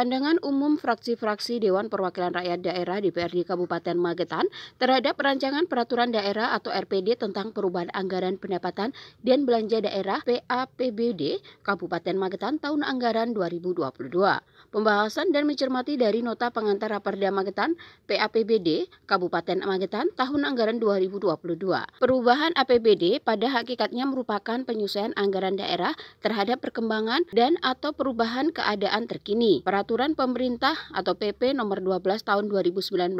Pandangan umum fraksi-fraksi Dewan Perwakilan Rakyat Daerah DPRD Kabupaten Magetan terhadap rancangan peraturan daerah atau RPD tentang perubahan anggaran pendapatan dan belanja daerah PAPBD Kabupaten Magetan tahun anggaran 2022. Pembahasan dan mencermati dari nota pengantar Raperda Magetan PAPBD Kabupaten Magetan tahun anggaran 2022. Perubahan APBD pada hakikatnya merupakan penyesuaian anggaran daerah terhadap perkembangan dan atau perubahan keadaan terkini. Peraturan Pemerintah atau PP nomor 12 tahun 2019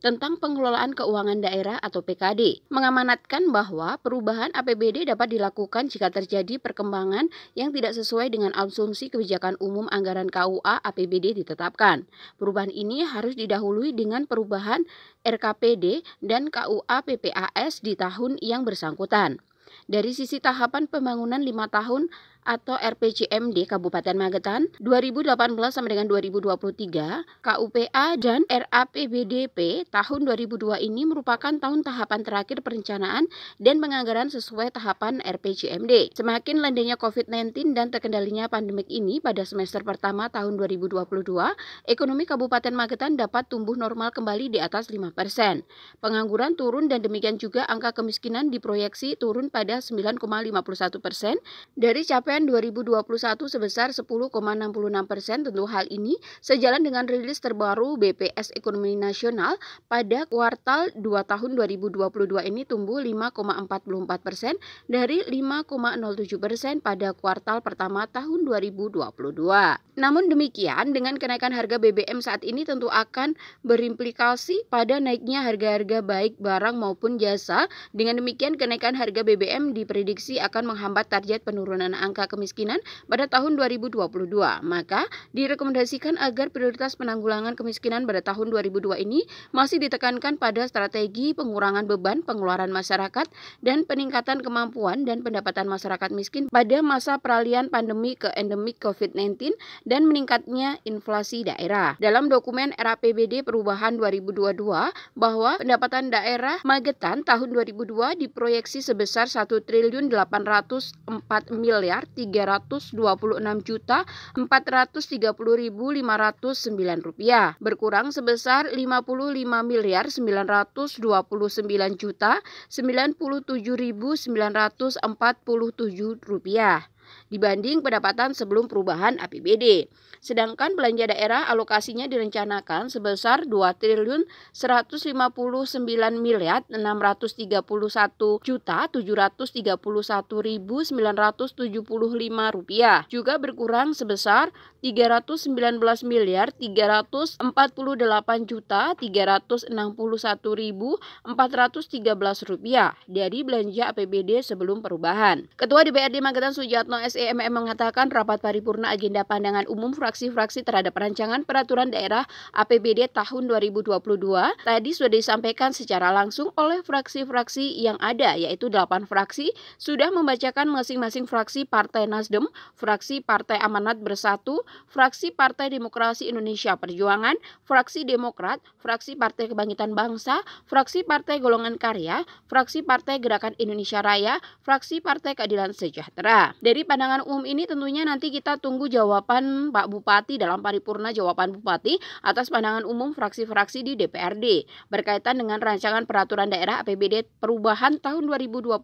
tentang pengelolaan keuangan daerah atau PKD mengamanatkan bahwa perubahan APBD dapat dilakukan jika terjadi perkembangan yang tidak sesuai dengan asumsi kebijakan umum anggaran KUA APBD ditetapkan. Perubahan ini harus didahului dengan perubahan RKPD dan KUA PPAS di tahun yang bersangkutan. Dari sisi tahapan pembangunan 5 tahun atau RPJMD Kabupaten Magetan 2018 sampai dengan 2023, KUPA dan RAPBDP tahun 2002 ini merupakan tahun tahapan terakhir perencanaan dan penganggaran sesuai tahapan RPJMD. Semakin landainya COVID-19 dan terkendalinya pandemik ini pada semester pertama tahun 2022, ekonomi Kabupaten Magetan dapat tumbuh normal kembali di atas 5%. Pengangguran turun dan demikian juga angka kemiskinan diproyeksi turun pada 9,51% dari capaian 2021 sebesar 10,66%. Tentu hal ini sejalan dengan rilis terbaru BPS Ekonomi Nasional pada kuartal 2 tahun 2022 ini tumbuh 5,44% dari 5,07% pada kuartal pertama tahun 2022. Namun demikian, dengan kenaikan harga BBM saat ini tentu akan berimplikasi pada naiknya harga-harga baik barang maupun jasa. Dengan demikian, kenaikan harga BBM diprediksi akan menghambat target penurunan angka kemiskinan pada tahun 2022. Maka direkomendasikan agar prioritas penanggulangan kemiskinan pada tahun 2002 ini masih ditekankan pada strategi pengurangan beban pengeluaran masyarakat dan peningkatan kemampuan dan pendapatan masyarakat miskin pada masa peralihan pandemi ke endemik COVID-19 dan meningkatnya inflasi daerah. Dalam dokumen RAPBD perubahan 2022 bahwa pendapatan daerah Magetan tahun 2002 diproyeksi sebesar 1.804.426.430.509 rupiah, berkurang sebesar 55.999.097.947 rupiah dibanding pendapatan sebelum perubahan APBD. Sedangkan belanja daerah alokasinya direncanakan sebesar 2.151.631.731.975 rupiah, juga berkurang sebesar 319.348.361.413 rupiah dari belanja APBD sebelum perubahan. Ketua DPRD Magetan Sujatno SEMM mengatakan rapat paripurna agenda pandangan umum fraksi-fraksi terhadap rancangan peraturan daerah APBD tahun 2022 tadi sudah disampaikan secara langsung oleh fraksi-fraksi yang ada, yaitu 8 fraksi sudah membacakan masing-masing fraksi Partai Nasdem, fraksi Partai Amanat Bersatu, fraksi Partai Demokrasi Indonesia Perjuangan, fraksi Demokrat, fraksi Partai Kebangkitan Bangsa, fraksi Partai Golongan Karya, fraksi Partai Gerakan Indonesia Raya, fraksi Partai Keadilan Sejahtera. Dari pandangan umum ini tentunya nanti kita tunggu jawaban Pak Bupati dalam paripurna, jawaban Bupati atas pandangan umum fraksi-fraksi di DPRD berkaitan dengan rancangan peraturan daerah APBD perubahan tahun 2022.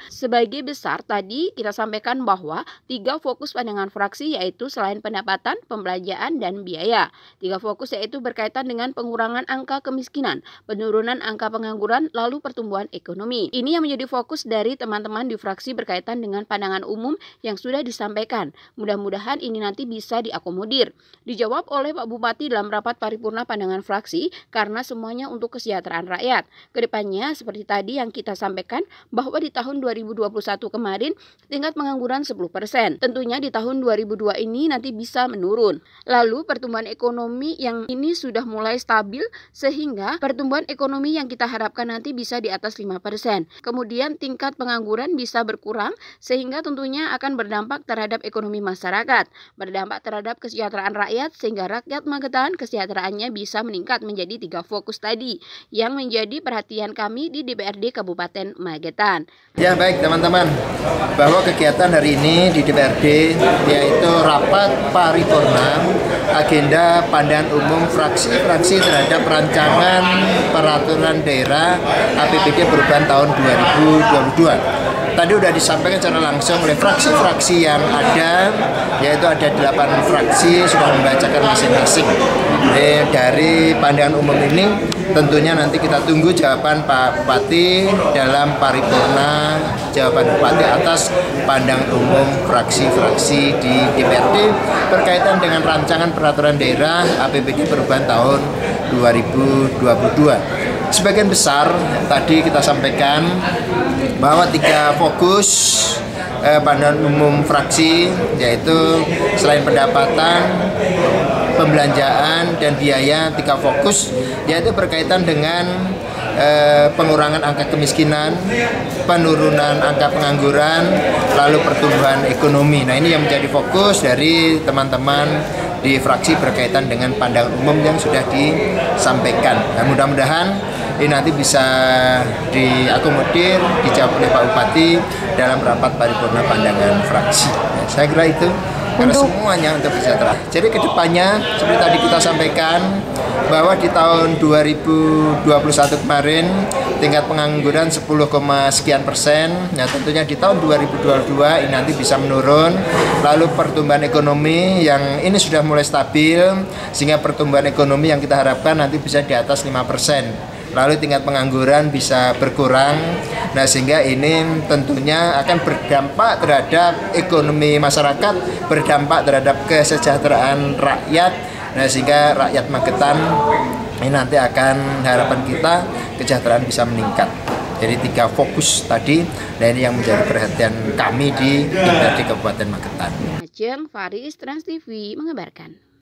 Sebagai besar tadi kita sampaikan bahwa 3 fokus pandangan fraksi yaitu selain pendapatan, pembelanjaan, dan biaya. 3 fokus yaitu berkaitan dengan pengurangan angka kemiskinan, penurunan angka pengangguran, lalu pertumbuhan ekonomi. Ini yang menjadi fokus dari teman-teman di fraksi berkaitan dengan pandangan umum yang sudah disampaikan. Mudah-mudahan ini nanti bisa diakomodir. Dijawab oleh Pak Bupati dalam rapat paripurna pandangan fraksi karena semuanya untuk kesejahteraan rakyat. Kedepannya seperti tadi yang kita sampaikan bahwa di tahun 2021 kemarin tingkat pengangguran 10%. Tentunya di tahun 2002 ini nanti bisa menurun. Lalu pertumbuhan ekonomi yang ini sudah mulai stabil sehingga pertumbuhan ekonomi yang kita harapkan nanti bisa di atas 5%. Kemudian tingkat pengangguran bisa berkurang sehingga tentunya akan berdampak terhadap ekonomi masyarakat, berdampak terhadap kesejahteraan rakyat, sehingga rakyat Magetan kesejahteraannya bisa meningkat menjadi 3 fokus tadi yang menjadi perhatian kami di DPRD Kabupaten Magetan. Ya baik teman-teman, bahwa kegiatan hari ini di DPRD yaitu rapat paripurna agenda pandangan umum fraksi-fraksi terhadap rancangan peraturan daerah APBD perubahan tahun 2022. Tadi sudah disampaikan secara langsung oleh fraksi-fraksi yang ada, yaitu ada 8 fraksi sudah membacakan masing-masing. Dari pandangan umum ini tentunya nanti kita tunggu jawaban Pak Bupati dalam paripurna, jawaban Bupati atas pandangan umum fraksi-fraksi di DPRD berkaitan dengan rancangan peraturan daerah APBD perubahan tahun 2022. Sebagian besar tadi kita sampaikan bahwa 3 fokus pandangan umum fraksi, yaitu selain pendapatan, pembelanjaan, dan biaya, 3 fokus yaitu berkaitan dengan pengurangan angka kemiskinan, penurunan angka pengangguran, lalu pertumbuhan ekonomi. Nah, ini yang menjadi fokus dari teman-teman di fraksi berkaitan dengan pandangan umum yang sudah disampaikan. Nah, mudah-mudahan ini nanti bisa diakomodir, dijawab oleh Pak Bupati dalam rapat paripurna pandangan fraksi. Ya, saya kira itu. Karena semuanya untuk kesejahteraan. Jadi kedepannya seperti tadi kita sampaikan bahwa di tahun 2021 kemarin tingkat pengangguran 10, sekian persen. Nah, tentunya di tahun 2022 ini nanti bisa menurun. Lalu pertumbuhan ekonomi yang ini sudah mulai stabil, sehingga pertumbuhan ekonomi yang kita harapkan nanti bisa di atas 5%. Lalu tingkat pengangguran bisa berkurang. Nah, sehingga ini tentunya akan berdampak terhadap ekonomi masyarakat, berdampak terhadap kesejahteraan rakyat. Nah, sehingga rakyat Magetan ini nanti akan harapan kita kesejahteraan bisa meningkat. Jadi 3 fokus tadi, dan ini yang menjadi perhatian kami di DPRD Kabupaten Magetan. Ajeng Faris, Trans TV mengabarkan.